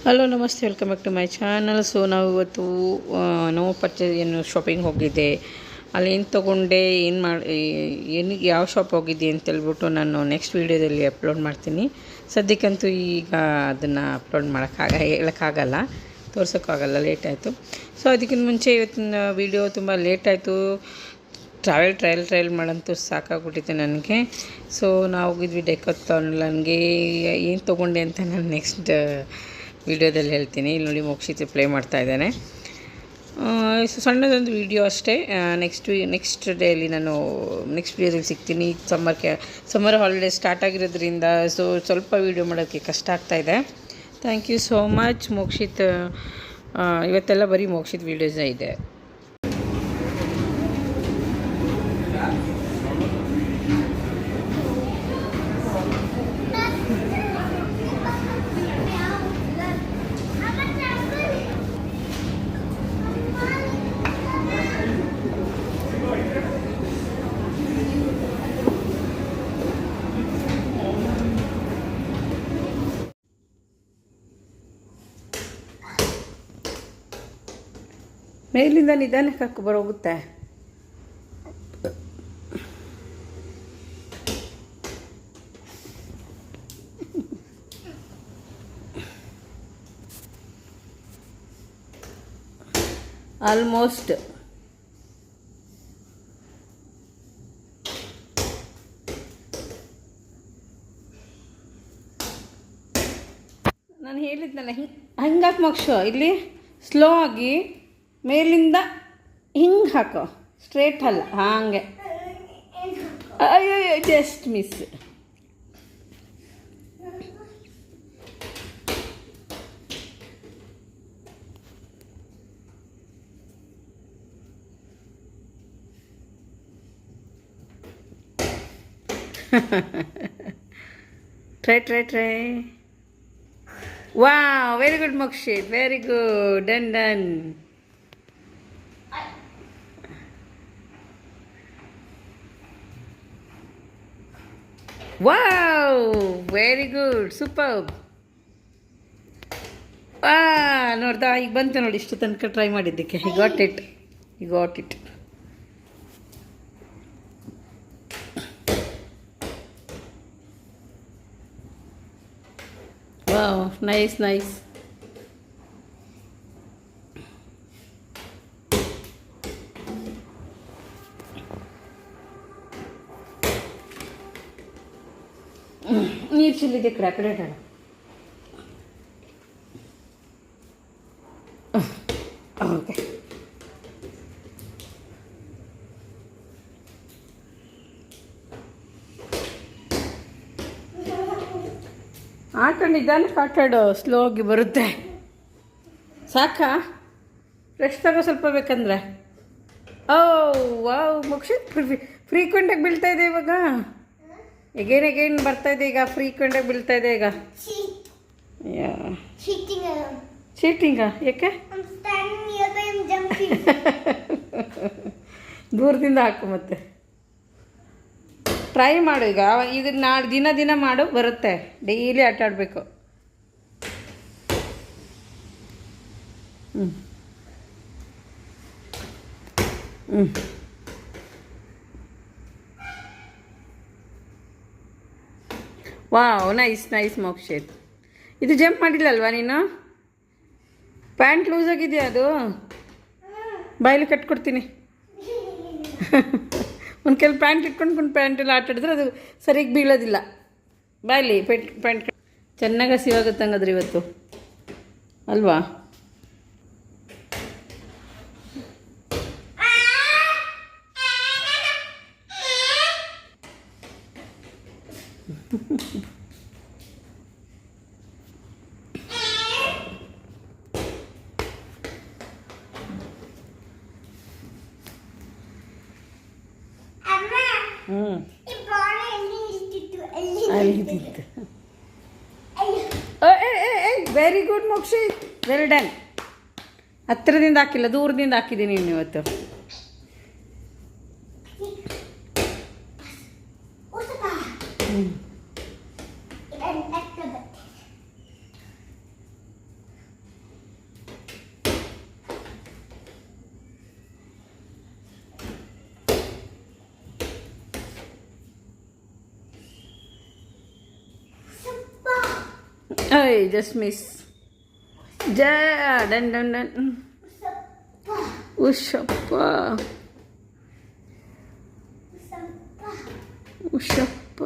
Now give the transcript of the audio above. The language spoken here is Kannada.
ಹಲೋ ನಮಸ್ತೆ, welcome back to my channel. So ನಾವು ಇವತ್ತು ನೋ ಪರ್ಚೇಸ್ ಏನು ಶಾಪಿಂಗ್ ಹೋಗಿದ್ದೆ, ಅಲ್ಲಿ ಏನು ತೊಗೊಂಡೆ, ಏನು ಯಾವ ಶಾಪ್ ಹೋಗಿದ್ದೆ ಅಂತೇಳ್ಬಿಟ್ಟು ನಾನು ನೆಕ್ಸ್ಟ್ ವೀಡಿಯೋದಲ್ಲಿ ಅಪ್ಲೋಡ್ ಮಾಡ್ತೀನಿ. ಸದ್ಯಕ್ಕಂತೂ ಈಗ ಅದನ್ನು ಅಪ್ಲೋಡ್ ಹೇಳೋಕ್ಕಾಗಲ್ಲ, ತೋರ್ಸೋಕ್ಕಾಗಲ್ಲ, ಲೇಟ್ ಆಯಿತು. ಸೊ ಅದಕ್ಕಿಂತ ಮುಂಚೆ ಇವತ್ತಿನ ವೀಡಿಯೋ ತುಂಬ ಲೇಟ್ ಆಯಿತು. ಟ್ರಯಲ್ ಮಾಡಂತೂ ಸಾಕಾಗ್ಬಿಟ್ಟಿತ್ತು ನನಗೆ. ಸೊ ನಾವು ಹೋಗಿದ್ವಿ ಡೆಕಥಾನ್. ನನಗೆ ಏನು ತೊಗೊಂಡೆ ಅಂತ ನಾನು ನೆಕ್ಸ್ಟ್ ವೀಡಿಯೋದಲ್ಲಿ ಹೇಳ್ತೀನಿ. ಇಲ್ಲಿ ನೋಡಿ ಮೋಕ್ಷಿತ್ ಪ್ಲೇ ಮಾಡ್ತಾ ಇದ್ದಾನೆ. ಸಣ್ಣದೊಂದು ವೀಡಿಯೋ ಅಷ್ಟೇ. ನೆಕ್ಸ್ಟ್ ಡೇಯಲ್ಲಿ ನಾನು ನೆಕ್ಸ್ಟ್ ವೀಡಿಯೋದಲ್ಲಿ ಸಿಗ್ತೀನಿ. ಸಮ್ಮರ್ ಹಾಲಿಡೇ ಸ್ಟಾರ್ಟ್ ಆಗಿರೋದ್ರಿಂದ ಸ್ವಲ್ಪ ವೀಡಿಯೋ ಮಾಡೋಕ್ಕೆ ಕಷ್ಟ ಆಗ್ತಾಯಿದೆ. Thank you so much Mokshit. ಇವತ್ತೆಲ್ಲ ಬರೀ ಮೋಕ್ಷಿತ್ ವೀಡಿಯೋಸೇ ಇದೆ. ಮೇಲಿಂದ ನಿಧಾನಕ್ಕೆ ಬರೋಗುತ್ತೆ. ಆಲ್ಮೋಸ್ಟ್ ನಾನು ಹೇಳಿದ್ನಲ್ಲ, ಹಂಗಾಕಿ ಮೋಕ್ಷ. ಇಲ್ಲಿ ಸ್ಲೋ ಆಗಿ ಮೇಲಿಂದ ಹಿಂಗೆ ಹಾಕೋ, ಸ್ಟ್ರೇಟ್ ಅಲ್ಲ, ಹಾಗೆ. ಅಯ್ಯೋ just miss. Try. Wow, very good Mokshith, very good. Done. Wow, very good, super. ನೋಡ್ದಾ, ಈಗ ಬಂತು ನೋಡಿ. ಇಷ್ಟು ತನಕ ಟ್ರೈ ಮಾಡಿದ್ದಕ್ಕೆ ಈ ಗಾಟ್ ಇಟ್. Wow, nice. ನೀರು ಚೆಲ್ಲಿದೆ ಕಡೆ ಇಡೋಣ. ಓಕೆ, ನಿಧಾನಕ್ಕೆ ಆಟಾಡು, ಸ್ಲೋ ಆಗಿ ಬರುತ್ತೆ. ಸಾಕಾ? ಫ್ರೆಶ್ ತಗೋ ಸ್ವಲ್ಪ ಬೇಕಂದ್ರೆ. ವಾವ್ ಮೋಕ್ಷಿತ್, ಫ್ರೀಕ್ವೆಂಟಾಗಿ ಬೀಳ್ತಾ ಇದೆ ಇವಾಗ. ಎಗೇನ್ ಬರ್ತಾ ಇದೆ ಈಗ, ಫ್ರೀಕ್ವೆಂಟಾಗಿ ಬೀಳ್ತಾ ಇದೆ ಈಗ. ಚೀಟಿಂಗಾ? ಯಾಕೆ? ದೂರದಿಂದ ಹಾಕು ಮತ್ತೆ. ಟ್ರೈ ಮಾಡು ಈಗ ನಾಳೆ ದಿನ ಮಾಡು, ಬರುತ್ತೆ. ಡೈಲಿ ಆಟ ಆಡಬೇಕು. Wow, nice Mokshit. ಇದು ಜಂಪ್ ಮಾಡಿಲ್ಲಲ್ವಾ ನೀನು? ಪ್ಯಾಂಟ್ ಲೂಸ್ ಆಗಿದೆಯಾ? ಅದು ಬಾಯಲ್ಲಿ ಕಟ್ಕೊಡ್ತೀನಿ. ಒಂದು ಕೆಲವು ಪ್ಯಾಂಟ್ ಇಟ್ಕೊಂಡು ಪ್ಯಾಂಟಲ್ಲಿ ಆಟ ಆಡಿದ್ರೆ ಅದು ಸರಿಯಾಗಿ ಬೀಳೋದಿಲ್ಲ. ಬಾಯಲ್ಲಿ ಪ್ಯಾಂಟ್ ಚೆನ್ನಾಗಿ ಹಸಿವಾಗುತ್ತೆ ಹಂಗಾದ್ರೆ ಇವತ್ತು, ಅಲ್ವಾ? ಅಲ್ಲಿದ್ದಿತ್ತು. Very good Mokshith, well done. ಹತ್ತಿರದಿಂದ ಹಾಕಿಲ್ಲ, ದೂರದಿಂದ ಹಾಕಿದ್ದೀನಿ ಇವತ್ತು. I just miss done done done ಉಷಪ್ಪ ಉಷಪ್ಪ